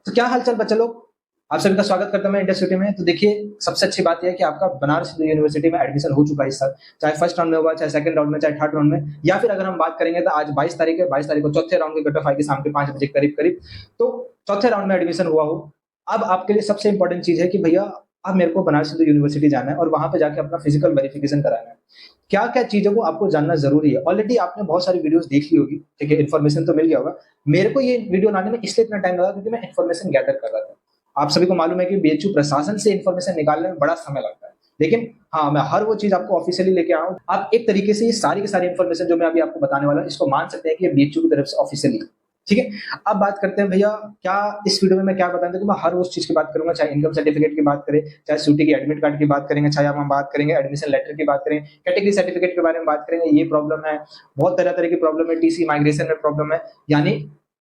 तो क्या हालचाल बच्चा लोग, आप सभी का स्वागत करता हूं मैं इंडिया सिटी में। तो देखिए, सबसे अच्छी बात यह है कि आपका बनारस हिंदू यूनिवर्सिटी में एडमिशन हो चुका है इस साल। चाहे फर्स्ट राउंड में हुआ, चाहे सेकंड राउंड में, चाहे थर्ड राउंड में, या फिर अगर हम बात करेंगे तो आज 22 तारीख है, 22 तारीख को चौथे राउंड की कट ऑफ आएगी शाम के 5 बजे करीब करीब। तो चौथे राउंड में एडमिशन हुआ हो। अब आपके लिए सबसे इंपॉर्टेंट चीज है कि भैया अब मेरे को बनारस हिंदू यूनिवर्सिटी जाना है और वहां पे जाके अपना फिजिकल वेरिफिकेशन कराना है। क्या क्या चीजों को आपको जानना जरूरी है। ऑलरेडी आपने बहुत सारी वीडियोस देख ली होगी, ठीक है, इन्फॉर्मेशन तो मिल गया होगा। मेरे को ये वीडियो लाने में इसलिए इतना टाइम लगा क्योंकि मैं इन्फॉर्मेशन गैदर कर रहा था। आप सभी को मालूम है कि बीएचयू प्रशासन से इन्फॉर्मेशन निकालने में बड़ा समय लगता है, लेकिन हाँ, मैं हर वो चीज आपको ऑफिशियली लेके आया हूँ। आप एक तरीके से ये सारी की सारी इन्फॉर्मेशन जो मैं अभी आपको बताने वाला हूँ, इसको मान सकते हैं कि ये बीएचयू की तरफ से ऑफिशियली, ठीक है। अब बात करते हैं भैया, क्या इस वीडियो में मैं क्या बताऊं, देखो मैं हर उस चीज की बात करूंगा, चाहे इनकम सर्टिफिकेट की बात करें, चाहे सूटी की एडमिट कार्ड की बात करेंगे, चाहे हम बात करेंगे एडमिशन लेटर की बात करें, कैटेगरी सर्टिफिकेट के बारे में बात करेंगे, ये प्रॉब्लम है, बहुत तरह तरह की प्रॉब्लम है, टीसी माइग्रेशन में प्रॉब्लम है। यानी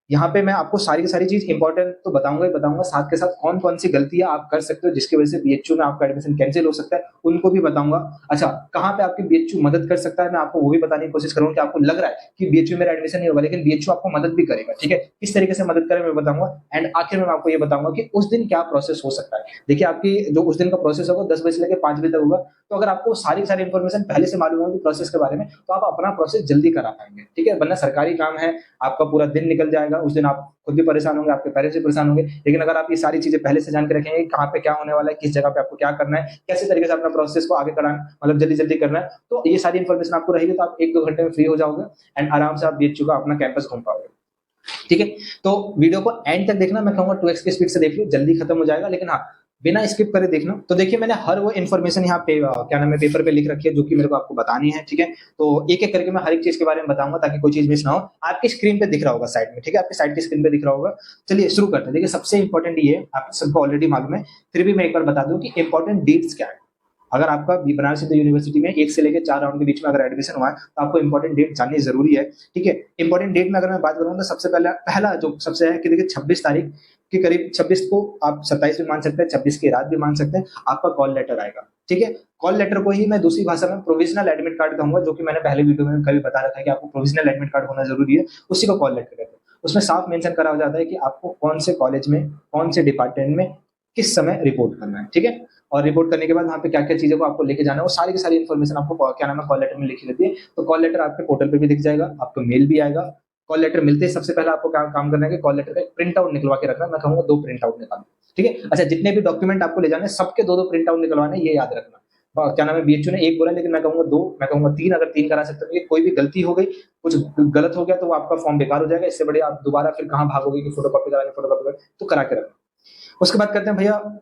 यहाँ पे मैं आपको सारी की सारी चीज इंपॉर्टेंट तो बताऊंगा ही बताऊंगा, साथ के साथ कौन कौन सी गलतियां आप कर सकते हो जिसकी वजह से बीएचयू में आपका एडमिशन कैंसिल हो सकता है, उनको भी बताऊंगा। अच्छा, कहाँ पे आपकी बीएचयू मदद कर सकता है, मैं आपको वो भी बताने की कोशिश करूंगा कि आपको लग रहा है कि बीएचयू मेरा एडमिशन नहीं होगा, लेकिन बीएचयू आपको मदद भी करेगा, ठीक है। किस तरीके से मदद करें मैं बताऊंगा। एंड आखिर में मैं आपको ये बताऊंगा कि उस दिन क्या प्रोसेस हो सकता है। देखिए, आपकी जो उस दिन का प्रोसेस होगा 10 बजे से लेकर 5 बजे तक होगा। तो अगर आपको सारी सारी इन्फॉर्मेशन पहले से मालूम होगी प्रोसेस के बारे में, तो आप अपना प्रोसेस जल्दी करा पाएंगे, ठीक है। वरना सरकारी काम है, आपका पूरा दिन निकल जाएगा, उस दिन आप खुद भी परेशान होंगे, आपके पेरेंट्स भी परेशान होंगे। लेकिन अगर आप ये सारी चीजें पहले से जान के रखेंगे, कहाँ पे क्या होने वाला है, किस जगह पे आपको क्या करना है, कैसे तरीके से अपना प्रोसेस को आगे कराना, मतलब जल्दी जल्दी करना है, तो ये सारी इन्फॉर्मेशन आपको रहेगी, तो आप 1-2 घंटे में फ्री हो जाओगे एंड आराम से आप बीएचयू का अपना कैंपस घूम पाओगे, ठीक है। तो वीडियो को एंड तक देखना, मैं कहूंगा 2x की स्पीड से देख लो, जल्दी खत्म हो जाएगा, लेकिन हाँ, बिना स्किप करे देखना। तो देखिए, मैंने हर वो इन्फॉर्मेशन यहाँ पे क्या नाम है पेपर पे लिख रखी है जो कि मेरे को आपको बतानी है, ठीक है। तो एक एक करके मैं हर एक चीज के बारे में बताऊंगा ताकि कोई चीज मिस ना हो। आपकी स्क्रीन पे दिख रहा होगा साइड में, ठीक है, आपकी साइड की स्क्रीन पे दिख रहा होगा। चलिए शुरू करते हैं। देखिए, सबसे इंपॉर्टेंट ये आप सबको ऑलरेडी मालूम है, फिर भी मैं एक बार बता दूं कि इंपॉर्टेंट डेट्स क्या है। अगर आपका बनारस हिंदू यूनिवर्सिटी में 1 से लेकर 4 राउंड के बीच में अगर एडमिशन हुआ है, तो आपको इंपॉर्टेंट डेट जाननी जरूरी है, ठीक है। इंपॉर्टेंट डेट में अगर मैं बात करूँ तो सबसे पहला जो सबसे है कि देखिए 26 तारीख के करीब, 26 को आप 27 भी मान सकते हैं, 26 की रात भी मान सकते हैं, आपका कॉल लेटर आएगा, ठीक है। कॉल लेटर को ही मैं दूसरी भाषा में प्रोविजनल एडमिट कार्ड कहूंगा, जो कि मैंने पहले वीडियो में कभी बता रखा है कि आपको प्रोविजनल एडमिट कार्ड होना जरूरी है, उसी को कॉल लेटर कहते हैं। उसमें साफ मेंशन करा हो जाता है कि आपको कौन से कॉलेज में, कौन से डिपार्टमेंट में किस समय रिपोर्ट करना है, ठीक है। और रिपोर्ट करने के बाद वहाँ पे क्या क्या चीजों को आपको लेके जाना है, वो सारी की सारी इन्फॉर्मेशन आपको क्या नाम है कॉल लेटर में लिखी रहती है। तो कॉल लेटर आपके पोर्टल पे भी दिख जाएगा, आपको मेल भी आएगा। कॉल लेटर मिलते ही सबसे पहले आपको काम करना है कि कॉल लेटर का प्रिंट आउट निकलवा के रखना। मैं कहूंगा 2 प्रिंट आउट निकालो, ठीक है। अच्छा, जितने भी डॉक्यूमेंट आपको ले जाने सबके 2-2 प्रिंट आउट निकलवाने, ये याद रखना। क्या नाम है बीएचयू ने 1 बोला, लेकिन मैं कहूंगा 2, मैं कहूंगा 3, अगर 3 करा सकते हो। कोई भी गलती हो गई, कुछ गलत हो गया, तो वो आपका फॉर्म बेकार हो जाएगा। इससे बड़े आप दोबारा फिर कहाँ भागोगे कि फोटोकॉपी कराने, फोटोकॉपी, तो करा के रखना। उसके बाद करते हैं भैया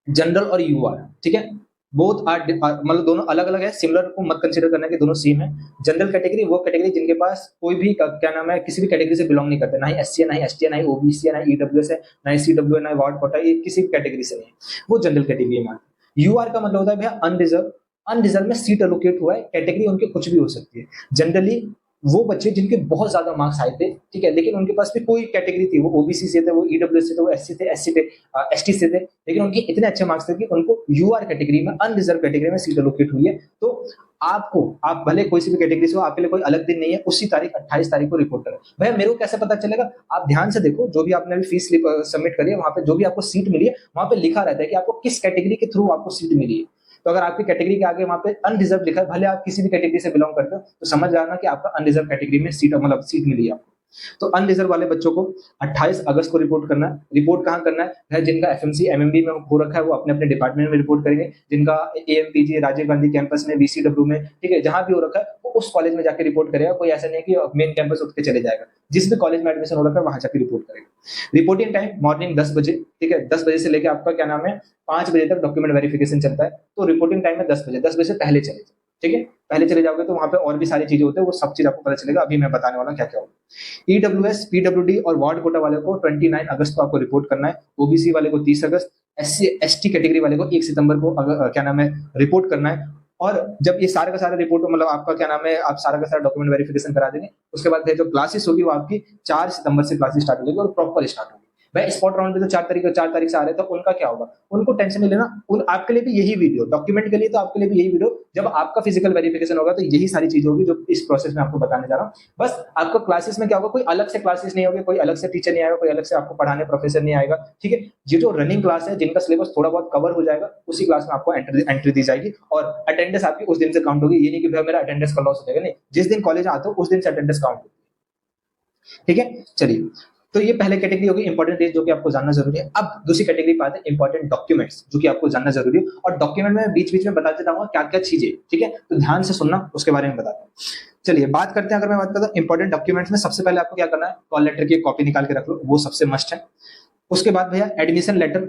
जनरल और यूआर, ठीक है। बोथ आर मतलब दोनों अलग अलग है, सिमिलर को मत कंसीडर करना कि दोनों सेम है। जनरल कैटेगरी वो कैटेगरी जिनके पास कोई भी क्या नाम है किसी भी कैटेगरी से बिलोंग नहीं करते, ना ही एससी है, ना ही एसटी है, ना ही ओबीसी है, ना ही ईडब्ल्यूएस है, ना ही सीडब्ल्यू है, ना ही वार्ड कोटा, ये किसी भी कैटेगरी से नहीं है, वो जनरल कैटेगरी में। यूआर का मतलब होता है भैया अनरिजर्व। अनरिजर्व में सीट एलोकेट हुआ है, कैटेगरी उनकी कुछ भी हो सकती है। जनरली वो बच्चे जिनके बहुत ज्यादा मार्क्स आए थे, ठीक है, लेकिन उनके पास भी कोई कैटेगरी थी, वो ओबीसी से थे, वो ईडब्ल्यू से थे, वो एससी थे, एससी थे, एसटी से थे, लेकिन उनके इतने अच्छे मार्क्स थे कि उनको यूआर कैटेगरी में, अनरिजर्व कैटेगरी में सीट एलोकेट हुई है। तो आपको, आप भले कोई सी भी कैटेगरी से हो, आपके लिए कोई अलग दिन नहीं है, उसी तारीख 28 तारीख को रिपोर्ट करें। भैया मेरे को कैसे पता चलेगा, आप ध्यान से देखो, जो भी आपने अभी फीस स्लिप सबमिट करी है, वहां पे जो भी आपको सीट मिली है, वहां पे लिखा रहता है कि आपको किस कैटेगरी के थ्रू आपको सीट मिली है। तो अगर आपकी कैटेगरी के आगे वहां पे अनरिजर्व लिखा है, भले आप किसी भी कैटेगरी से बिलोंग करते हो, तो समझ जाना कि आपका अनरिजर्व कैटेगरी में सीट, मतलब सीट मिली है आपको। तो अनरिजर्व वाले बच्चों को 28 अगस्त को रिपोर्ट करना है। रिपोर्ट कहाँ करना है, जिनका एफएमसी एमएमबी में हो रखा है वो अपने अपने डिपार्टमेंट में रिपोर्ट करेंगे, जिनका एएमपीजी राजीव गांधी कैंपस में, वीसीडब्ल्यू में, ठीक है, जहां भी हो रखा है वो उस कॉलेज में जाकर रिपोर्ट करेगा। कोई ऐसा नहीं कि मेन कैंपस उठ के चले जाएगा, जिस भी कॉलेज में एडमिशन हो रखा है वहां जाकर रिपोर्ट करेगा। रिपोर्टिंग टाइम मॉर्निंग 10 बजे, ठीक है, 10 बजे से लेकर आपका क्या नाम है 5 बजे तक डॉक्यूमेंट वेरिफिकेशन चलता है। तो रिपोर्टिंग टाइम में 10 बजे, 10 बजे से पहले चले जाए, ठीक है। पहले चले जाओगे तो वहां पे और भी सारी चीजें होती है, वो सब चीज आपको पता चलेगा। अभी मैं बताने वाला क्या क्या होगा। ईडब्ल्यूएस, पीडब्ल्यूडी और वार्ड कोटा वाले को 29 अगस्त को आपको रिपोर्ट करना है। ओबीसी वाले को 30 अगस्त, एससी एसटी कैटेगरी वाले को 1 सितंबर को क्या नाम है रिपोर्ट करना है। और जब ये सारा का सारा रिपोर्ट, मतलब आपका क्या नाम है, आप सारा का सारा डॉक्यूमेंट वेरिफिकेशन करा देंगे, उसके बाद जो क्लासेस होगी वो आपकी 4 सितंबर से क्लासेस स्टार्ट होगी और प्रॉपर स्टार्ट होगी। भाई स्पॉट राउंड पे तो 4 तारीख से आ रहे हैं, तो उनका क्या होगा, उनको टेंशन नहीं लेना। उन आपके लिए भी यही वीडियो, डॉक्यूमेंट के लिए तो आपके लिए भी यही वीडियो, जब आपका फिजिकल वेरिफिकेशन होगा तो यही सारी चीजें होगी जो इस प्रोसेस में आपको बताने जा रहा हूँ। बस आपको क्लासेस में क्या होगा, कोई अलग से क्लासेस नहीं होगी, कोई अलग से टीचर नहीं आएगा, कोई अलग से आपको पढ़ाने प्रोफेसर नहीं आएगा, ठीक है। ये जो रनिंग क्लास है, जिनका सिलेबस थोड़ा बहुत कवर हो जाएगा, उसी क्लास में आपको एंट्री दी जाएगी, और अटेंडेंस आपकी उस दिन से काउंट होगी। ये नहीं कि भाई मेरा अटेंडेंस का लॉस हो जाएगा, नहीं, जिस दिन कॉलेज आते हो उस दिन से अटेंडेंस काउंट होगी, ठीक है। चलिए, तो ये पहले कैटेगरी होगी इंपॉर्टेंट डेज, जो कि आपको जानना जरूरी है। अब दूसरी कैटेगरी पे आते हैं इंपॉर्टेंट डॉक्यूमेंट्स, जो कि आपको जानना जरूरी है। और डॉक्यूमेंट में बीच बीच में बताते रहूंगा क्या क्या चीजें, ठीक है, तो ध्यान से सुनना, उसके बारे में बताते हैं। चलिए बात करते हैं, अगर मैं बात करता हूँ इंपॉर्टेंट डॉक्यूमेंट्स में, सबसे पहले आपको क्या करना है, कॉल लेटर की कॉपी निकाल के रख लो, वो सबसे मस्ट है। उसके बाद भैया एडमिशन लेटर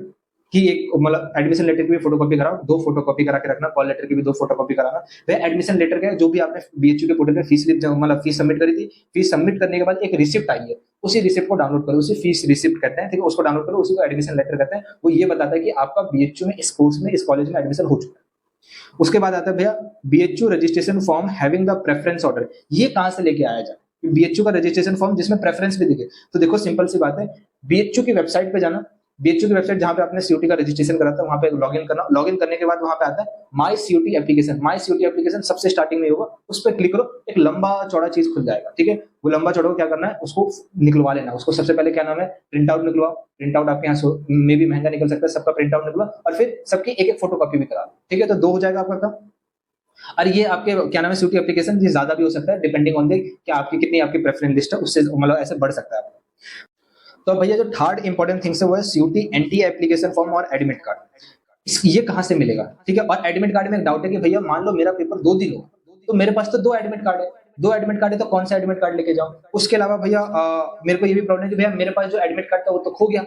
की एक, मतलब एडमिशन लेटर की भी फोटोकॉपी कराओ, 2 फोटोकॉपी करा के रखना, कॉल लेटर की भी 2 फोटोकॉपी कराना। भैया एडमिशन लेटर का जो भी आपने बीएचयू के पोर्टल पे फीस स्लिप, मतलब फीस सबमिट करी थी, फीस सबमिट करने के बाद एक रिसिप्ट आई है, उसी रिसिप्ट को डाउनलोड करो, उसी फीस रिसिप्ट कहते हैं, ठीक है, उसको डाउनलोड करो, उसी को एडमिशन लेटर कहते हैं। वो ये बताता है कि आपका बीएचयू में इस कोर्स में, इस कॉलेज में एडमिशन हो चुका है। उसके बाद आता है भैया BHU registration form having the preference order. ये कहां से लेके आया जाए, बीएचयू का रजिस्ट्रेशन फॉर्म जिसमें प्रेफरेंस भी दिखे। तो देखो सिंपल सी बात है, बीएचयू की वेबसाइट पे जाना, बीएचयू की वेबसाइट जहां पे आपने सीयूटी का रजिस्ट्रेशन करा था, वहां पे लॉगिन करना, लॉगिन करने के बाद वहां पे आता है माई सीयूटी एप्लीकेशन। माई सीयूटी एप्लीकेशन सबसे स्टार्टिंग में होगा, उस पर क्लिक करो, एक लंबा चौड़ा चीज खुल जाएगा, ठीक है। वो लंबा चौड़ा क्या करना है, उसको निकलवा लेना। उसको सबसे पहले क्या नाम है, प्रिंट आउट निकलवाओ। प्रिंट आउट आपके यहाँ में भी महंगा निकल सकता है, सबका प्रिंट आउट निकलवा, और फिर सबकी एक एक फोटो कॉपी भी करा, ठीक है। तो 2 हो जाएगा आपका काम। और ये आपके क्या नाम है, सीयूटी एप्लीकेशन, ये ज्यादा भी हो सकता है, डिपेंडिंग ऑन द कि आपकी कितनी आपकी प्रेफरेंस लिस्ट है, उससे मतलब ऐसे बढ़ सकता है। तो भैया जो थर्ड इंपॉर्टेंट थिंग्स है वो है सीयूटी एनटीए एप्लीकेशन फॉर्म और एडमिट कार्ड। ये कहां से मिलेगा, ठीक है। और एडमिट कार्ड में एक डाउट है कि भैया मान लो मेरा पेपर 2 दिन हो, तो मेरे पास तो 2 एडमिट कार्ड है, 2 एडमिट कार्ड है, तो कौन सा एडमिट कार्ड लेके जाऊं। उसके अलावा भैया मेरे को ये भी प्रॉब्लम है कि भैया मेरे पास जो एडमिट कार्ड था वो तो खो गया,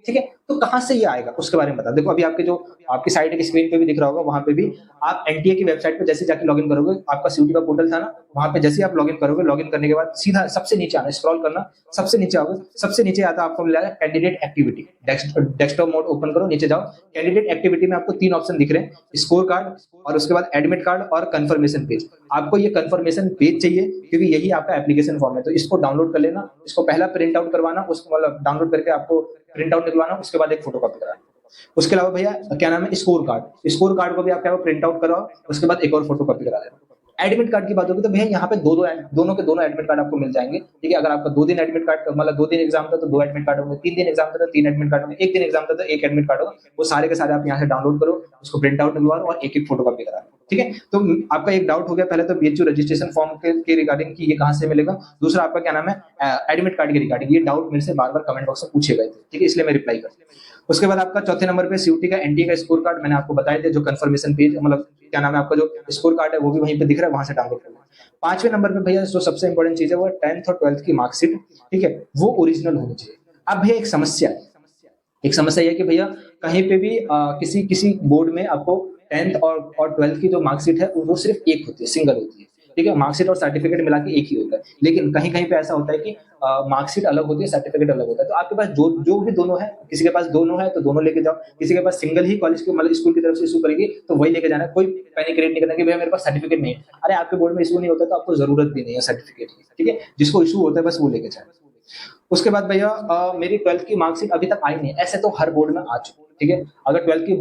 ठीक है। तो कहां से ये आएगा, उसके बारे में बता। देखो अभी आपके जो आपकी साइट की स्क्रीन पे भी दिख रहा होगा, वहां पे भी आप एनटीए की वेबसाइट पे जैसे जाके लॉगिन करोगे, आपका सीयूटी का पोर्टल था ना, वहां पे जैसे आप लॉगिन करोगे, लॉगिन करने के बाद सीधा सबसे नीचे आना, स्क्रॉल करना, सबसे नीचे आओगे, सबसे नीचे आता आपको मिलेगा candidate activity. Desktop mode open करो, नीचे जाओ, कैंडिडेट एक्टिविटी में आपको 3 ऑप्शन दिख रहे हैं, स्कोर कार्ड, और उसके बाद एडमिट कार्ड और कंफर्मेशन पेज। आपको ये कंफर्मेशन पेज चाहिए, क्योंकि यही आपका एप्लीकेशन फॉर्म है। तो इसको डाउनलोड कर लेना, इसको पहला प्रिंट आउट करवाना, उसको मतलब डाउनलोड करके आपको प्रिंट आउट निकलवाना, उसके बाद एक फोटो कॉपी कराना। उसके अलावा भैया क्या नाम है, स्कोर कार्ड, स्कोर कार्ड को भी आप क्या प्रिंट आउट कराओ, उसके बाद एक और फोटो कॉपी करा लेना। एडमिट कार्ड की बात होगी तो भैया यहाँ पे दोनों के दोनों एडमिट कार्ड आपको मिल जाएंगे, ठीक है। अगर आपका 2 दिन एडमिट कार्ड, मतलब 2 दिन एग्जाम था तो 2 एडमिट कार्ड होंगे, 3 दिन एग्जाम था तो 3 एडमिट कार्ड होंगे, 1 दिन एग्जाम था तो 1 एडमिट कार्ड होगा। वो सारे के सारे आप यहाँ से डाउनलोड करो, उसको प्रिंट आउट निकलवाओ और एक एक फोटो कॉपी करा, ठीक है। तो आपका एक डाउट हो गया पहले तो बीएचयू रजिस्ट्रेशन फॉर्म के रिगार्डिंग की ये कहां से मिलेगा। दूसरा आपका क्या नाम है, एडमिट कार्ड के रिगार्डिंग। ये डाउट मेरे से बार बार कमेंट बॉक्स में पूछे गए थे, ठीक है, इसलिए मैं रिप्लाई कर। उसके बाद आपका चौथे नंबर पे सीयूटी का एनटीए का स्कोर कार्ड, मैंने आपको बताया था, जो कंफर्मेशन पेज, मतलब क्या नाम है, आपका जो स्कोर कार्ड है वो भी वहीं पे दिख रहा है, वहां से डाउनलोड करना। 5वें नंबर पे भैया जो सबसे इंपॉर्टेंट चीज है वो 10th और 12th की मार्कशीट, ठीक है, वो ओरिजिनल होनी चाहिए। अब भैया एक समस्या यह है कि भैया कहीं पे भी किसी किसी बोर्ड में आपको 10th और 12th की जो मार्कशीट है वो सिर्फ एक होती है, सिंगल होती है, ठीक है। मार्कशीट और सर्टिफिकेट मिला के एक ही होता है। लेकिन कहीं कहीं पे ऐसा होता है कि मार्कशीट अलग होती है, सर्टिफिकेट अलग होता है। तो आपके पास जो भी दोनों है, किसी के पास दोनों है तो दोनों लेके जाओ, किसी के पास सिंगल ही कॉलेज की मतलब स्कूल की तरफ से इशू करेगी तो वही लेके जाना है। कोई पैनिक क्रिएट नहीं करना कि भैया मेरे पास सर्टिफिकेट नहीं है। अरे आपके बोर्ड में इशू नहीं होता तो आपको जरूरत भी नहीं है सर्टिफिकेट की, ठीक है। जिसको इशू होता है बस वो लेके जाए। उसके बाद भैया मेरी 12th की मार्कशीट अभी तक आई नहीं, ऐसे तो हर बोर्ड में आ चुकी है, ठीक है। अगर 12th की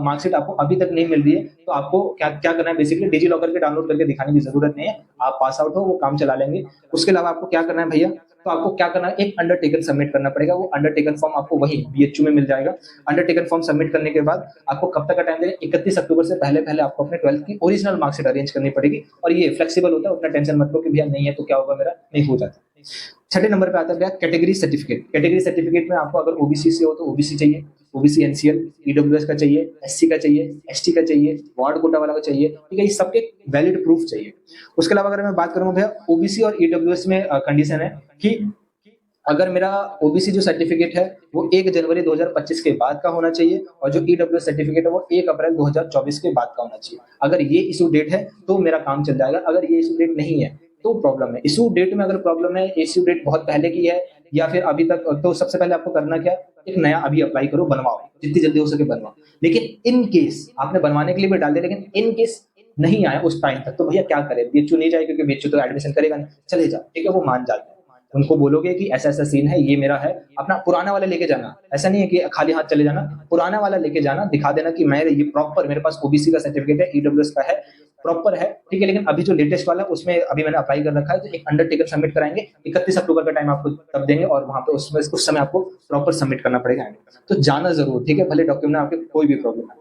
मार्कशीट आपको अभी तक नहीं मिल रही है तो आपको क्या क्या करना है, बेसिकली डिजी लॉकर के डाउनलोड करके दिखाने की जरूरत नहीं है, आप पास आउट हो, वो काम चला लेंगे। उसके अलावा आपको क्या करना है भैया, तो आपको क्या करना है, एक अंडरटेकन सबमिट करना पड़ेगा। वो अंडरटेकन फॉर्म आपको वही बीएचयू में मिल जाएगा। अंडरटेकन फॉर्म सबमिट करने के बाद आपको कब तक का टाइम देगा, 31 अक्टूबर से पहले पहले आपको अपने 12th की ओरिजिनल मार्कशीट अरेंज करनी पड़ेगी। और ये फ्लेक्सिबल होता है, उतना टेंशन मत लो कि भैया नहीं है तो क्या होगा, मेरा नहीं हो जाता। 6ठे नंबर पे आता है कैटेगरी सर्टिफिकेट। कैटेगरी सर्टिफिकेट में आपको अगर ओबीसी से हो तो ओबीसी चाहिए, ओबीसी एनसीएल, ईडब्ल्यूएस का चाहिए, एससी का चाहिए, एसटी का चाहिए, वार्ड कोटा वाला का चाहिए, ठीक है। ये सबके वैलिड प्रूफ चाहिए। उसके अलावा अगर मैं बात करूंगा भैया ओबीसी और ईडब्ल्यूएस में कंडीशन है कि अगर मेरा ओबीसी जो सर्टिफिकेट है वो 1 जनवरी 2025 के बाद का होना चाहिए, और जो ईडब्ल्यूएस सर्टिफिकेट है वो 1 अप्रैल 2024 के बाद का होना चाहिए। अगर ये इशू डेट है तो मेरा काम चल जाएगा, अगर ये इशू डेट नहीं है तो प्रॉब्लम है। इशू डेट में अगर प्रॉब्लम है, इशू डेट बहुत पहले की है या फिर अभी तक, तो सबसे पहले आपको करना क्या, एक नया अभी अप्लाई करो, बनवाओ, जितनी जल्दी हो सके बनवाओ। लेकिन इन केस आपने बनवाने के लिए भी डाल दिया, लेकिन इन केस नहीं आया उस टाइम तक, तो भैया क्या करें, बीएचयू नहीं जाए, क्योंकि बीएचयू तो एडमिशन करेगा नहीं, चले जाओ, ठीक है, वो मान जाते हैं। उनको बोलोगे कि ऐसा-ऐसा सीन है, ये मेरा है, अपना पुराना वाला लेके जाना। ऐसा नहीं है कि खाली हाथ चले जाना, पुराना वाला लेके जाना, दिखा देना कि मैं ये प्रॉपर मेरे पास ओबीसी का सर्टिफिकेट है, ईडब्ल्यूएस का है, प्रॉपर है, ठीक है। लेकिन अभी जो लेटेस्ट वाला उसमें अभी मैंने अप्लाई कर रखा है, तो एक अंडरटेकर सबमिट कराएँगे, 31 अक्टूबर का टाइम आपको तब देंगे और वहाँ पे उसमें उस समय आपको प्रॉपर सबमिट करना पड़ेगा। तो जाना ज़रूर, ठीक है, भले डॉक्यूमेंट में आपके कोई भी प्रॉब्लम ना हो।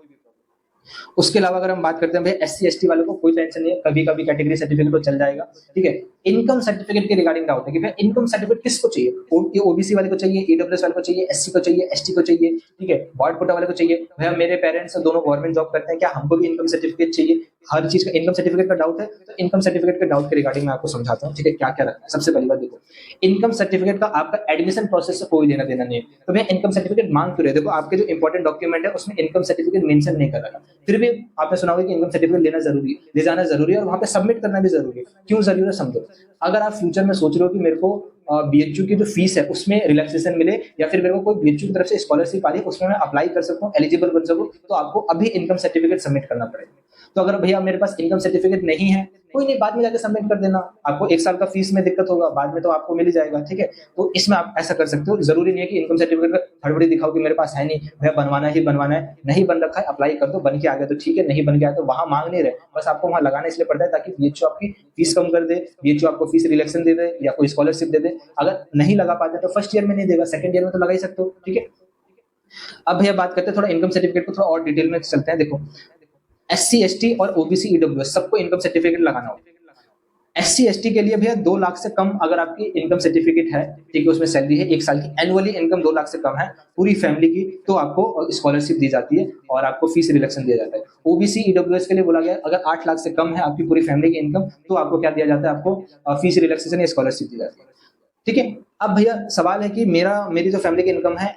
उसके अलावा अगर हम बात करते हैं भैया एससी-एसटी वालों को कोई टेंशन नहीं है, कभी-कभी कैटेगरी सर्टिफिकेट तो चल जाएगा, ठीक है। इनकम सर्टिफिकेट के रिगार्डिंग क्या होता है कि भैया इनकम सर्टिफिकेट किसको चाहिए? ओबीसी वाले को चाहिए, ईडब्ल्यूएस वाले को चाहिए, एससी को चाहिए, एसटी को चाहिए, ठीक है, वार्ड कोटा वाले को चाहिए। भैया मेरे पेरेंट्स दोनों गवर्नमेंट जॉब करते हैं, क्या हमको भी इनकम सर्टिफिकेट चाहिए? हर चीज़ का इनकम सर्टिफिकेट का डाउट है, तो इनकम सर्टिफिकेट के डाउट के रिगार्डिंग मैं आपको समझाता हूँ, ठीक है, क्या-क्या रखना है। सबसे पहली बात देखो, इनकम सर्टिफिकेट का आपका एडमिशन प्रोसेस से कोई लेना-देना नहीं है। तो भैया इनकम सर्टिफिकेट मांग क्यों रहे? देखो आपके जो इंपॉर्टेंट डॉक्यूमेंट है उसमें इनकम सर्टिफिकेट मेंशन नहीं कर रखा। फिर भी आपने सुना होगा कि इनकम सर्टिफिकेट लेना ज़रूरी है, ले जाना ज़रूरी है और वहाँ पे सबमिट करना भी ज़रूरी है। क्यों ज़रूरी है समझो। अगर आप फ्यूचर में सोच रहे हो कि मेरे को बीएचयू की जो फीस है उसमें रिलैक्सेशन मिले या फिर मेरे को कोई बीएचयू की तरफ से स्कॉलरशिप आ रही है उसमें मैं अप्लाई कर सकूँ, एलिजिबल बन सकूँ, तो आपको अभी इनकम सर्टिफिकेट सबमिट करना पड़ेगा। तो अगर भैया मेरे पास इनकम सर्टिफिकेट नहीं है, कोई नहीं, बाद में जाके सबमिट कर देना। आपको 1 साल का फीस में दिक्कत होगा, बाद में तो आपको मिल ही जाएगा, ठीक है। तो इसमें आप ऐसा कर सकते हो, ज़रूरी नहीं है कि इनकम सर्टिफिकेट का हड़बड़ी दिखाओ कि मेरे पास है नहीं, भैया बनवाना ही बनवाना है, नहीं बन रखा है अप्लाई कर दो, बन के आ गया तो ठीक है, नहीं बन के आया तो वहाँ मांग नहीं रहे, बस आपको वहाँ लगाना इसलिए पड़ता है ताकि बीएचयू आपकी फीस कम कर दे, बीएचयू आपको फीस रिलैक्सेशन दे दे या कोई स्कॉलरशिप दे दे। अगर नहीं लगा पाते तो फर्स्ट ईयर में नहीं देगा, सेकंड ईयर में तो लगा ही सकते हो, ठीक है। अब भैया बात करते हैं थोड़ा इनकम सर्टिफिकेट को थोड़ा और डिटेल में चलते हैं। देखो एससी, एसटी और ओबीसी, ईडब्ल्यूएस सबको इनकम सर्टिफिकेट लगाना होगा। एससी, एसटी के लिए भैया 2 लाख से कम अगर आपकी इनकम सर्टिफिकेट है, ठीक है, उसमें सैलरी है 1 साल की, एनुअली इनकम 2 लाख से कम है पूरी फैमिली की, तो आपको स्कॉलरशिप दी जाती है और आपको फीस रिडक्शन दिया जाता है। ओबीसी, ईडब्ल्यूएस के लिए बोला गया है अगर 8 लाख से कम है आपकी पूरी फैमिली की इनकम, तो आपको क्या दिया जाता है, आपको फीस रिलैक्सेशन या स्कॉलरशिप दी जाती है, ठीक है। अब भैया सवाल है कि मेरी जो फैमिली की इनकम है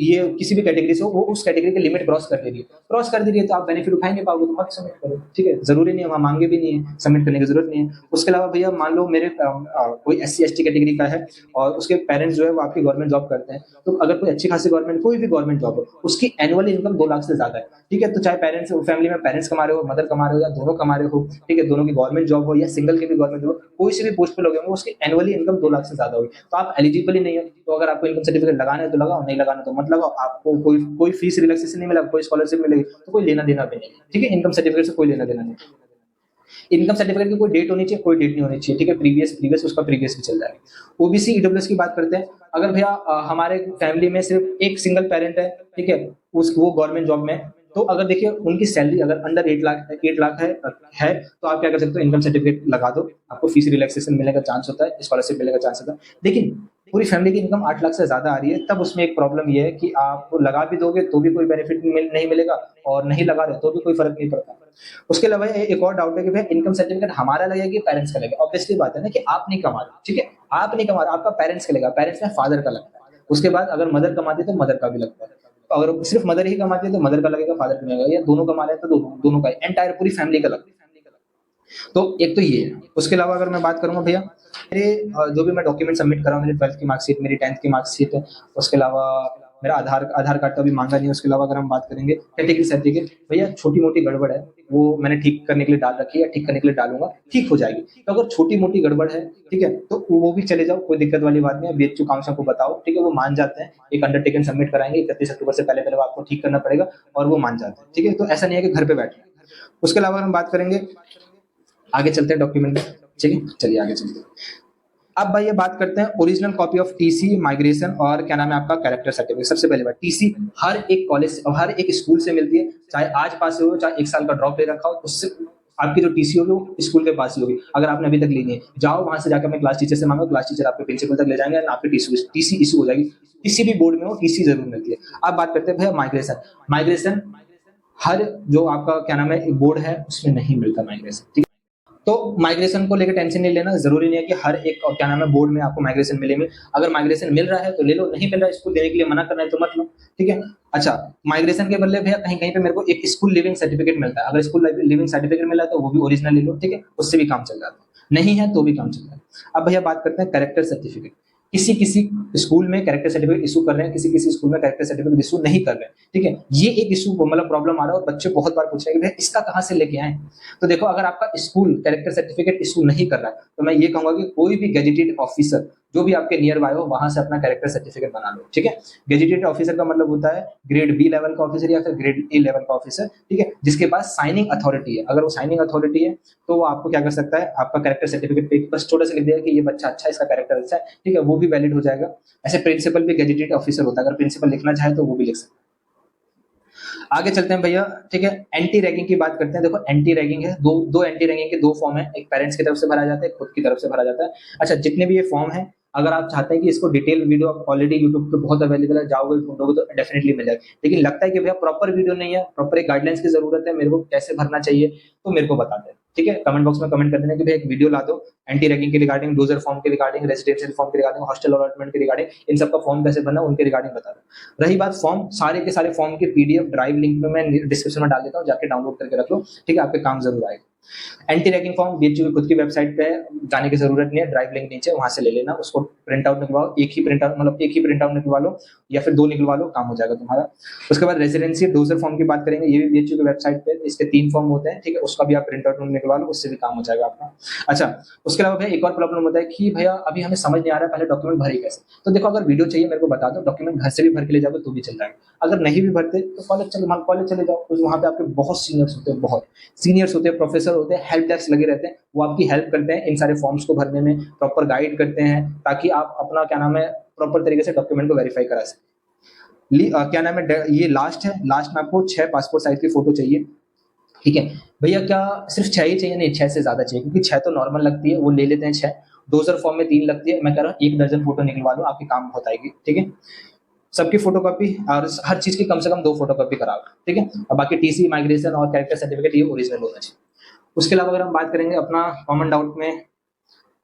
ये किसी भी कैटेगरी से हो, वो उस कैटेगरी की लिमिट क्रॉस कर दे रही है, क्रॉस कर दे रही है तो आप बेनिफिट उठा ही नहीं पाओगे, तो मत सबमिट करो, ठीक है, जरूरी नहीं है, वहाँ मांगे भी नहीं है, सबमिट करने की जरूरत नहीं है। उसके अलावा भैया मान लो मेरे कोई एससी एसटी कैटेगरी का है और उसके पेरेंट्स जो है वो आपकी गवर्नमेंट जॉब करते हैं, तो अगर कोई अच्छी खासी गवर्नमेंट कोई भी गवर्नमेंट जॉब हो उसकी एनुअल इनकम 2 लाख से ज्यादा है, ठीक है, तो चाहे पेरेंट्स फैमिली में पेरेंट्स कमा रहे हो, मदर कमा रहे हो या दोनों कमा रहे हो, ठीक है, दोनों की गवर्नमेंट जॉब हो या सिंगल की भी गवर्नमेंट जॉब, कोई से भी पोस्ट पे लोगे होंगे उसकी एनुअली इनकम 2 लाख से ज्यादा होगी, तो आप एलिजिबल ही नहीं है। तो अगर आपको इनकम सर्टिफिकेट लगाना है तो लगाओ, नहीं लगाना तो मत लगाओ, आपको कोई कोई फीस रिलैक्सेशन नहीं मिला, कोई स्कॉलरशिप मिलेगी तो कोई लेना देना भी नहीं, ठीक है, इनकम सर्टिफिकेट से कोई लेना देना नहीं। इनकम सर्टिफिकेट की कोई डेट होनी चाहिए, कोई डेट नहीं होनी चाहिए, ठीक है, प्रीवियस प्रीवियस उसका प्रीवियस भी चल जाएगा। ओबीसी ईडब्ल्यूएस की बात करते हैं, अगर भैया हमारे फैमिली में सिर्फ एक सिंगल पेरेंट है, ठीक है, उस वो गवर्नमेंट जॉब में, तो अगर देखिए उनकी सैलरी अगर अंडर 8 लाख है तो आप क्या कर सकते हो, इनकम सर्टिफिकेट लगा दो, आपको फीस रिलैक्सेशन मिलने का चांस होता है, स्कॉलरशिप मिलने का चांस होता है। लेकिन पूरी फैमिली की इनकम 8 लाख से ज्यादा आ रही है, तब उसमें एक प्रॉब्लम ये है कि आप लगा भी दोगे तो भी कोई बेनिफिट नहीं मिलेगा और नहीं लगा रहे तो भी कोई फर्क नहीं पड़ता। उसके अलावा एक और डाउट है कि भाई इनकम सर्टिफिकेट हमारा लगेगा कि पेरेंट्स का लगेगा। ऑब्वियसली बात है ना कि आप नहीं कमा रहे, ठीक है, आप नहीं कमा रहे, आपका पेरेंट्स का लगेगा, पेरेंट्स में फादर का लगता है। उसके बाद अगर मदर कमाती है तो मदर का भी लगता है, तो अगर सिर्फ मदर ही कमाती है तो मदर का लगेगा, फादर का नहीं लगेगा, या दोनों कमा रहे हैं तो दोनों का, एंटायर पूरी फैमिली का लगता है। तो एक तो ये है। उसके अलावा अगर मैं बात करूंगा भैया मेरे जो भी मैं डॉक्यूमेंट सबमिट कर रहा हूँ, मेरी 12th की मार्कशीट, मेरी 10th की मार्कशीट, उसके अलावा मेरा आधार कार्ड तो अभी मांगा नहीं है। उसके अलावा अगर हम बात करेंगे कैटेगरी सर्टिफिकेट, भैया छोटी मोटी गड़बड़ है वो मैंने ठीक करने के लिए डाल रखी है, ठीक करने के लिए डालूंगा, ठीक हो जाएगी। तो अगर छोटी मोटी गड़बड़ है, ठीक है, तो वो भी चले जाओ, कोई दिक्कत वाली बात नहीं है, बीएचयू काउंसिल को बताओ, ठीक है, वो मान जाते हैं, एक अंडरटेकिंग सबमिट कराएंगे, 31 अक्टूबर से पहले पहले वो आपको ठीक करना पड़ेगा और वो मान जाते हैं, ठीक है, तो ऐसा नहीं है कि घर पे बैठे। उसके अलावा हम बात करेंगे, आगे चलते हैं डॉक्यूमेंट में, ठीक है, चलिए आगे चलते हैं। अब भाई ये बात करते हैं original copy of TC, migration और क्या नाम है आपका कैरेक्टर सर्टिफिकेट। सबसे पहले बात, टीसी हर एक कॉलेज और हर एक स्कूल से मिलती है, चाहे आज पास हो चाहे 1 साल का ड्रॉप ले रखा हो, उससे आपकी जो टीसी होगी वो स्कूल के पास ही होगी। अगर आपने अभी तक ली नहीं है, जाओ वहां से जाकर अपने क्लास टीचर से मांगो, क्लास टीचर आपके प्रिंसिपल तक ले जाएंगे और आपकी टीसी इशू हो जाएगी। किसी भी बोर्ड में हो टीसी जरूर मिलती है। अब बात करते हैं भैया माइग्रेशन। माइग्रेशन हर जो आपका क्या नाम है बोर्ड है उसमें नहीं मिलता माइग्रेशन, ठीक है। तो माइग्रेशन को लेकर टेंशन नहीं लेना, जरूरी नहीं है कि हर एक क्या नाम है बोर्ड में आपको माइग्रेशन मिले। अगर माइग्रेशन मिल रहा है तो ले लो, नहीं मिल रहा है स्कूल देने के लिए मना कर रहा है तो मत लो, ठीक है। अच्छा, माइग्रेशन के बदले भैया कहीं कहीं पे मेरे को एक स्कूल लिविंग सर्टिफिकेट मिलता है, अगर स्कूल लिविंग सर्टिफिकेट मिला है तो वो भी ओरिजिनल ले लो, ठीक है, उससे भी काम चल जाता है, नहीं है तो भी काम चल रहा है। अब भैया बात करते हैं कैरेक्टर सर्टिफिकेट। किसी किसी स्कूल में कैरेक्टर सर्टिफिकेट इशू कर रहे हैं, किसी किसी स्कूल में कैरेक्टर सर्टिफिकेट इशू नहीं कर रहे हैं, ठीक है। ये एक इशू मतलब प्रॉब्लम आ रहा है और बच्चे बहुत बार पूछ रहे हैं कि भैया इसका कहाँ से लेके आए। तो देखो, अगर आपका स्कूल कैरेक्टर सर्टिफिकेट इशू नहीं कर रहा है तो मैं ये कहूंगा कि कोई भी गैजेटेड ऑफिसर जो भी आपके नियर बाय हो वहां से अपना कैरेक्टर सर्टिफिकेट बना लो, ठीक है। गेजेटेड ऑफिसर का मतलब होता है ग्रेड बी लेवल का ऑफिसर या फिर ग्रेड ए लेवल का ऑफिसर, ठीक है, जिसके पास साइनिंग अथॉरिटी है। अगर वो साइनिंग अथॉरिटी है तो वो आपको क्या कर सकता है, आपका कैरेक्टर सर्टिफिकेट पे बस छोटा सा लिख देगा कि ये बच्चा अच्छा है, इसका कैरेक्टर अच्छा है, ठीक है, वो भी वैलिड हो जाएगा। ऐसे प्रिंसिपल भी गेजेटेड ऑफिसर होता है, अगर प्रिंसिपल लिखना चाहे तो वो भी लिख सकता है। आगे चलते हैं भैया, ठीक है। एंटी रैगिंग की बात करते हैं। देखो एंटी रैगिंग है, दो एंटी रैगिंग के दो फॉर्म है, एक पेरेंट्स की तरफ से भरा जाता है, खुद की तरफ से भरा जाता है। अच्छा, जितने भी ये फॉर्म है, अगर आप चाहते हैं कि इसको डिटेल वीडियो ऑलरेडी यूट्यूब पे बहुत अवेलेबल है, जाओगे ढूंढोगे तो डेफिनेटली मिल जाएगा, लेकिन लगता है कि भैया प्रॉपर वीडियो नहीं है, प्रॉपर एक गाइडलाइंस की जरूरत है, मेरे को कैसे भरना चाहिए, तो मेरे को बता दें, ठीक है। कमेंट बॉक्स में कमेंट कर देना कि भैया एक वीडियो ला दो एंटी रैगिंग के रिगार्डिंग, डोजर फॉर्म के रिगार्डिंग, रेजिडेंशियल फॉर्म के रिगार्डिंग, हॉस्टल अलॉटमेंट के रिगार्डिंग, इन सबका फॉर्म कैसे भरना उनके रिगार्डिंग बता दो। रही बात फॉर्म, सारे के सारे फॉर्म के पीडीएफ ड्राइव लिंक में मैं डिस्क्रिप्शन में डाल देता हूँ, जाके डाउनलोड करके रख लो, ठीक है, आपके काम जरूर आएगा। एंटी रैगिंग फॉर्म बीएचयू की खुद की वेबसाइट पे जाने की जरूरत नहीं है, ड्राइव लिंक नीचे वहां से ले लेना, उसको प्रिंट आउट निकलवाओ, एक ही प्रिंट आउट मतलब एक ही प्रिंट आउट निकलवा लो या फिर 2 निकलवा लो, काम हो जाएगा तुम्हारा। उसके बाद रेजिडेंसी डोजर फॉर्म की बात करेंगे, ये भी बीएचयू की वेबसाइट पे इसके 3 फॉर्म होते हैं, ठीक है, उसका भी आप प्रिंट आउट निकलवा लो, उससे भी काम हो जाएगा आपका। अच्छा, उसके अलावा भैया एक और प्रॉब्लम होता है कि भैया अभी हमें समझ नहीं आ रहा है पहले डॉक्यूमेंट भरे कैसे। तो देखो अगर वीडियो चाहिए मेरे को बता दो, डॉक्यूमेंट घर से भी भर के ले जाओगे तो भी चल जाएगा। अगर नहीं भी भरते तो कॉलेज चले जाओ, तो वहाँ पे आपके बहुत सीनियर्स होते हैं, बहुत सीनियर्स होते हैं, प्रोफेसर होते हैं, हेल्प डेस्क लगे रहते हैं, वो आपकी हेल्प करते हैं इन सारे फॉर्म्स को भरने में, प्रॉपर गाइड करते हैं ताकि आप अपना क्या नाम है प्रॉपर तरीके से डॉक्यूमेंट को वेरीफाई करा सकें। क्या नाम है, ये लास्ट है, लास्ट में आपको 6 पासपोर्ट साइज की फोटो चाहिए, ठीक है भैया। क्या सिर्फ 6 ही चाहिए? नहीं, 6 से ज्यादा चाहिए, क्योंकि 6 तो नॉर्मल लगती है, वो ले लेते हैं 6। डोजर फॉर्म में 3 लगती है, मैं कह रहा हूँ 1 दर्जन फोटो निकलवा लो, आपके काम बहुत आएगी, ठीक है। सबकी फोटोकॉपी और हर चीज की कम से कम 2 फोटोकॉपी कराओ, ठीक है। और बाकी टीसी, माइग्रेशन और कैरेक्टर सर्टिफिकेट ये ओरिजिनल होना चाहिए। उसके अलावा अगर हम बात करेंगे अपना कॉमन डाउट में,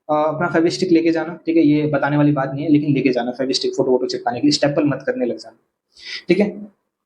अपना फेविस्टिक लेके जाना, ठीक है, ये बताने वाली बात नहीं है, लेकिन लेके जाना फेविस्टिक फोटो वोटो चिपकाने के लिए, स्टेपल मत करने लग जाना, ठीक है।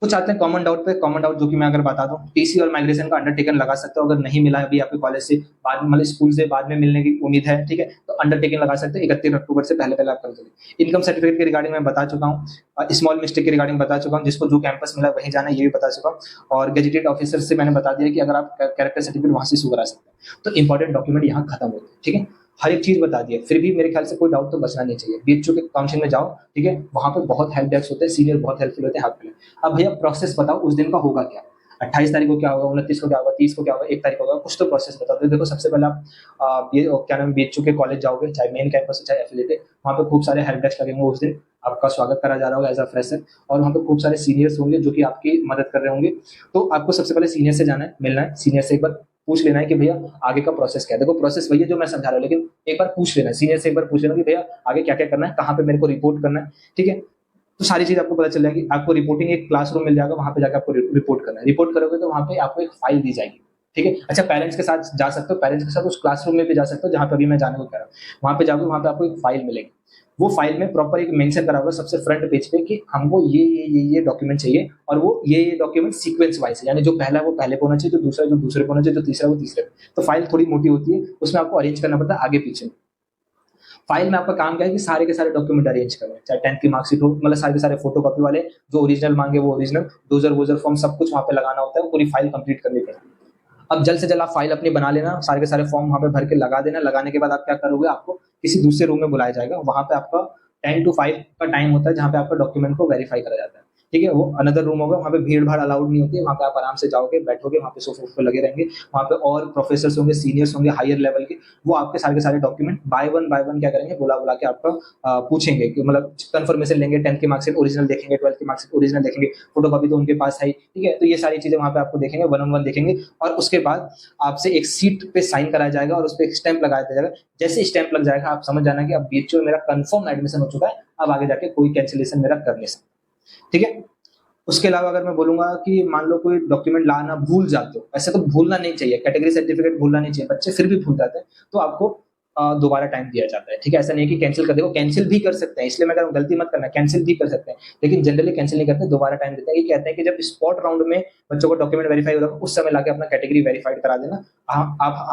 तो चाहते हैं कॉमन डाउट पे, कॉमन डाउट जो कि मैं अगर बता दूं, टीसी और माइग्रेशन का अंडरटेकन लगा सकते हो, अगर नहीं मिला अभी आपके कॉलेज से बाद में, मतलब स्कूल से बाद में मिलने की उम्मीद है, ठीक है, तो अंडरटेकन लगा सकते हैं, 31 अक्टूबर से पहले पहले आप कर दोगे। इनकम सर्टिफिकेट के रिगार्डिंग मैं बता चुका हूँ, स्मॉल मिस्टेक के रिगार्डिंग बता चुका हूँ, जिसको जो कैंपस मिला वहीं जाना ये भी बता चुका हूँ, और गेजेटेड ऑफिसर से मैंने बता दिया कि अगर आप कैरेक्टर सर्टिफिकेट वहां से इशू करा सकते हैं। तो इंपॉर्टेंट डॉक्यूमेंट यहाँ खत्म होते हैं, ठीक है, हर एक चीज बता दिया। फिर भी मेरे ख्याल से कोई डाउट तो बचना नहीं चाहिए। बीएचयू के काउंसिल में जाओ, ठीक है, वहां पे बहुत हेल्प डेस्क होते हैं, सीनियर बहुत हेल्पफुल होते हैं, हेल्पफुल। अब भैया प्रोसेस बताओ उस दिन का होगा क्या, 28 तारीख को क्या होगा, 29 को क्या होगा, 30 को क्या होगा, 1 तारीख को होगा, कुछ तो प्रोसेस बताओ। तो देखो सबसे पहले आप ये क्या नाम बीएचयू के कॉलेज जाओगे, चाहे मेन कैंपस हो चाहे एफिलिएटेड, वहाँ पे खूब सारे हेल्प डेस्क लगेंगे, उस दिन आपका स्वागत करा जा रहा होगा एज अ फ्रेशर, और वहाँ पे खूब सारे सीनियर्स होंगे जो कि आपकी मदद कर रहे होंगे। तो आपको सबसे पहले सीनियर से जाना है, मिलना है, सीनियर से एक बार पूछ लेना है कि भैया आगे का प्रोसेस क्या है। देखो प्रोसेस वही है जो मैं समझा रहा हूँ, लेकिन एक बार पूछ लेना है सीनियर से, एक बार पूछ लेना कि भैया आगे क्या क्या करना है, कहाँ पे मेरे को रिपोर्ट करना है, ठीक है। तो सारी चीज आपको पता चल जाएगी। आपको रिपोर्टिंग एक क्लासरूम मिल जाएगा, वहां पे जाकर आपको रिपोर्ट करना है। रिपोर्ट करोगे तो वहां पे आपको एक फाइल दी जाएगी, ठीक है। अच्छा, पेरेंट्स के साथ जा सकते हो, पेरेंट्स के साथ उस क्लासरूम में भी जा सकते हो जहां पे अभी मैं जाने को कह रहा हूँ। वहां पे जाओगे, वहां पे आपको एक फाइल मिलेगी, वो फाइल में प्रॉपर एक मेंशन करा होगा सबसे फ्रंट पेज पे कि हमको ये डॉक्यूमेंट चाहिए, और वो ये डॉक्यूमेंट सीक्वेंस वाइज है, यानी जो पहला वो पहले पे होना चाहिए, जो दूसरा जो दूसरे पे होना चाहिए, जो तीसरा वो तीसरे पे। तो फाइल थोड़ी मोटी होती है, उसमें आपको अरेंज करना पड़ता है आगे पीछे। फाइल में आपका काम क्या है कि सारे के सारे डॉक्यूमेंट अरेंज करना है, चाहे 10th की मार्कशीट हो, मतलब सारे के सारे फोटो कॉपी वाले, जो ओरिजिनल मांगे वो ओरिजिनल, डोजर वोजर फॉर्म सब कुछ वहां पे लगाना होता है, वो पूरी फाइल कंप्लीट करनी पड़ती है। अब जल्द से जल्द आप फाइल अपनी बना लेना, सारे के सारे फॉर्म वहां पे भर के लगा देना। लगाने के बाद आप क्या करोगे, आपको किसी दूसरे रूम में बुलाया जाएगा, वहां पे आपका 10 to 5 का टाइम होता है जहां पे आपका डॉक्यूमेंट को वेरीफाई करा जाता है, ठीक है। वो अनदर रूम होगा, वहां पे भीड़ भाड़ अलाउड नहीं होती है, वहां पे आप आराम से जाओगे, बैठोगे, वहां पे सोफे पे लगे रहेंगे, वहां पे और प्रोफेसर होंगे, सीनियर्स होंगे हायर लेवल के, वो आपके सारे के सारे डॉक्यूमेंट बाय वन क्या करेंगे, बुला बुला के आपका पूछेंगे कि मतलब कंफर्मेशन लेंगे, 10th की मार्क्सिट ओरिजिनल देखेंगे, 12th की मार्क्सिट ओरिजिनल देखेंगे, फोटो कॉपी तो उनके पास है, ठीक है। तो ये सारी चीजें वहां पे आपको देखेंगे, 1 on 1 देखेंगे, और उसके बाद आपसे एक सीट पे साइन कराया जाएगा और उस पर एक स्टैंप लगाया जाएगा। जैसे स्टैंप लग जाएगा आप समझ जाना कि अब बीएचयू में मेरा कंफर्म एडमिशन हो चुका है, अब आगे जाके कोई कैंसिलेशन मेरा कर नहीं सकता, ठीक है। उसके अलावा अगर मैं बोलूंगा कि मान लो कोई डॉक्यूमेंट लाना भूल जाते हो, ऐसे तो भूलना नहीं चाहिए, कैटेगरी सर्टिफिकेट भूलना नहीं चाहिए, बच्चे फिर भी भूल जाते हैं, तो आपको दोबारा टाइम दिया जाता है, ठीक है। ऐसा नहीं है कि कैंसिल कर दो, कैंसिल भी कर सकते हैं, इसलिए मैं कह रहा हूँ गलती मत करना, कैंसिल भी कर सकते हैं, लेकिन जनरली कैंसिल नहीं करते, दोबारा टाइम देते हैं। ये कहते हैं कि जब स्पॉट राउंड में बच्चों को डॉक्यूमेंट वेरीफाई होगा, उस समय लाके अपना कैटेगरी वेरीफाइड करा देना,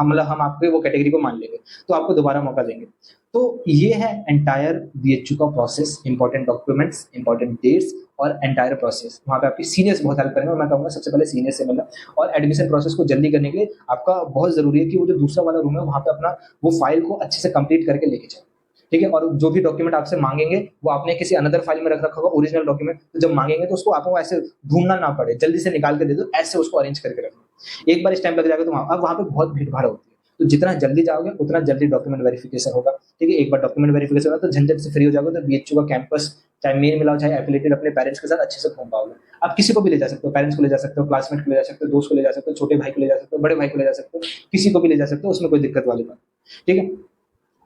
मतलब हम आपके वो कैटेगरी को मान लेंगे, तो आपको दोबारा मौका देंगे। तो ये है एंटायर बीएचयू का process, important documents, important dates और एंटायर प्रोसेस। वहां पे आपकी सीनियर्स बहुत हेल्प करेंगे, और मैं कहूंगा सबसे पहले सीनियर से मिलना। और एडमिशन प्रोसेस को जल्दी करने के लिए आपका बहुत जरूरी है कि वो जो दूसरा वाला रूम है वहां पे अपना वो फाइल को अच्छे से कंप्लीट करके लेके जाए। ठीक है। और जो भी डॉक्यूमेंट आपसे मांगेंगे वो आपने किसी अनदर फाइल में रख रखा होगा ओरिजिनल डॉक्यूमेंट, तो जब मांगेंगे तो उसको आपको ऐसे ढूंढना ना पड़े, जल्दी से निकाल के दे दो, ऐसे उसको अरेंज करके रखना। एक बार इस टाइम लग जाएगा तो अब वहाँ पे बहुत भीड़ भाड़ होती है, तो जितना जल्दी जाओगे उतना जल्दी डॉक्यूमेंट वेरिफिकेशन होगा। ठीक है, एक बार डॉक्यूमेंट वेरिफिकेशन होगा तो झंझट से फ्री हो जाओगे, तो बीएचयू का कैंपस चाहे मेन मिलाओ चाहे एफिलेटेड अपने पेरेंट्स के साथ अच्छे से घूम पाओगे। आप किसी को भी ले जा सकते हो, पेरेंट्स को ले जा सकते हो, क्लासमेट को ले जा सकते हो, दोस्त को ले जा सकते हो, छोटे भाई को ले जा सकते हो, बड़े भाई को ले जा सकते हो, किसी को भी ले जा सकते हो, उसमें कोई दिक्कत वाली बात। ठीक है,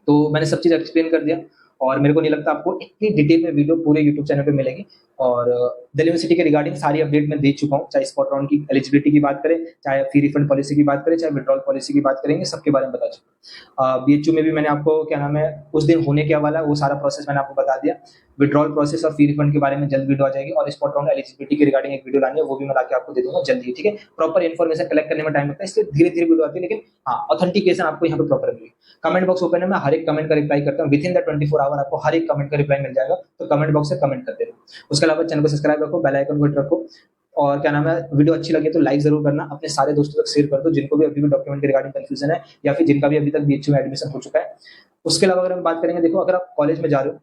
तो मैंने सब चीज़ एक्सप्लेन कर दिया और मेरे को नहीं लगता आपको इतनी डिटेल में वीडियो पूरे यूट्यूब चैनल पे मिलेगी। और दिल्ली यूनिवर्सिटी के रिगार्डिंग सारी अपडेट मैं दे चुका हूँ, चाहे स्पॉट राउंड की एलिजिबिलिटी की बात करें, चाहे फी रिफंड पॉलिसी की बात करें, चाहे विड्रॉल पॉलिसी की बात करेंगे, सबके बारे में बता चुका। बीएचयू में भी मैंने आपको क्या नाम है उस दिन होने के वाला वो सारा प्रोसेस मैंने आपको बता दिया। विड्रॉल प्रोसेस और फी रिफंड के बारे में जल्द वीडियो आ जाएगी, और स्पॉट राउंड एलिजिबिलिटी के रिगार्डिंग एक वीडियो लानी है, वो भी मैं लाके आपको दे दूंगा जल्दी। ठीक है, प्रॉपर इन्फॉर्मेशन कलेक्ट करने में टाइम लगता है, इसलिए धीरे धीरे वीडियो आती है, लेकिन हाँ ऑथेंटिकेशन आपको यहाँ पे प्रॉपर मिलेगी। कमेंट बॉक्स ओपन है, मैं हर एक कमेंट का रिप्लाई करता हूँ, विद इन द 24 आवर आपको हर एक कमेंट का रिप्लाई मिल जाएगा, तो कमेंट बॉक्स से कमेंट कर देना। उसके अलावा चैनल को सब्सक्राइब रखो, बेल आइकन को हिट रखो, और क्या नाम है वीडियो अच्छी लगी तो लाइक जरूर करना, अपने सारे दोस्तों तक शेयर कर दो जिनको भी अभी भी डॉक्यूमेंट के रिगार्डिंग कंफ्यूजन है, या फिर जिनका भी अभी तक बीएचयू में एडमिशन हो चुका है। उसके अलावा अगर हम बात करेंगे, देखो अगर आप कॉलेज में जा रहे हो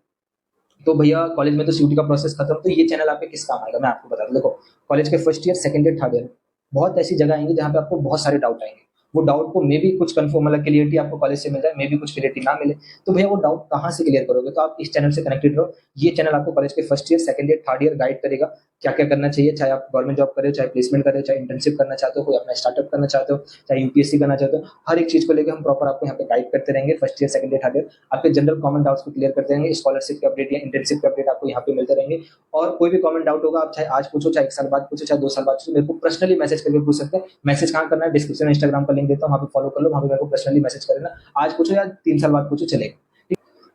तो भैया कॉलेज में तो सीयूटी का प्रोसेस खत्म, तो ये चैनल आपके किस काम आएगा मैं आपको बता दूं। देखो कॉलेज के first year, second year, third year बहुत ऐसी जगह आएंगी जहाँ पे आपको बहुत सारे डाउट आएंगे। वो डाउट को मे भी कुछ कंफर्म मतलब क्लियरिटी आपको कॉलेज से मिल जाए, मे भी कुछ क्लियरिटी ना मिले, तो भैया वो डाउट कहाँ से क्लियर करोगे, तो आप इस चैनल से कनेक्टेड रहो। ये चैनल आपको कॉलेज के first year, second year, third year guide करेगा क्या क्या करना चाहिए, चाहे आप गवर्नमेंट जॉब कर रहे हो, चाहे प्लेसमेंट कर रहे हो, चाहे इंटर्नशिप करना चाहते हो, कोई अपना स्टार्टअप करना चाहते हो, चाहे यूपीएससी करना चाहते हो, हर एक चीज को लेकर हम प्रॉपर आपको यहाँ पे गाइड करते रहेंगे। First year, second year, third year आपके जनरल कॉमन डाउट्स को क्लियर करते रहेंगे, स्कॉलरशिप के अपडेट या इंटर्नशिप के अपडेट आपको यहाँ पे मिलते रहेंगे। और कोई भी कॉमन डाउट होगा आप चाहे आज पूछो, चाहे 1 साल बाद पूछो, चाहे 2 साल बाद पूछो, मेरे को पर्सनली मैसेज करके पूछ सकते हैं। मैसेज कहाँ करना है, डिस्क्रिप्शन में इंस्टाग्राम का लिंक देता हूँ, वहाँ पे फॉलो कर लो, वहाँ पे मेरे को पर्सनली मैसेज करना, आज पूछो या 3 साल बाद पूछो चलेगा।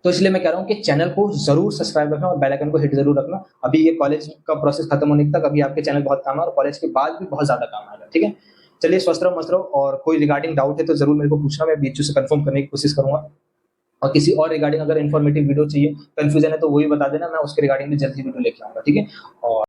तो इसलिए मैं कह रहा हूँ कि चैनल को जरूर सब्सक्राइब रखना और बेल आइकन को हिट जरूर रखना। अभी ये कॉलेज का प्रोसेस खत्म होने तक अभी आपके चैनल बहुत काम है, और कॉलेज के बाद भी बहुत ज्यादा काम आएगा। ठीक है, चलिए स्वस्थ रहो, मस्त रहो, और कोई रिगार्डिंग डाउट है तो जरूर मेरे को पूछना, मैं बीएचयू से कंफर्म करने की कोशिश करूंगा। और किसी और रिगार्डिंग अगर इन्फॉर्मेटिव वीडियो चाहिए, कंफ्यूजन है, तो वो भी बता देना, मैं उसके रिगार्डिंग भी जल्दी वीडियो लेके आऊंगा। ठीक है, और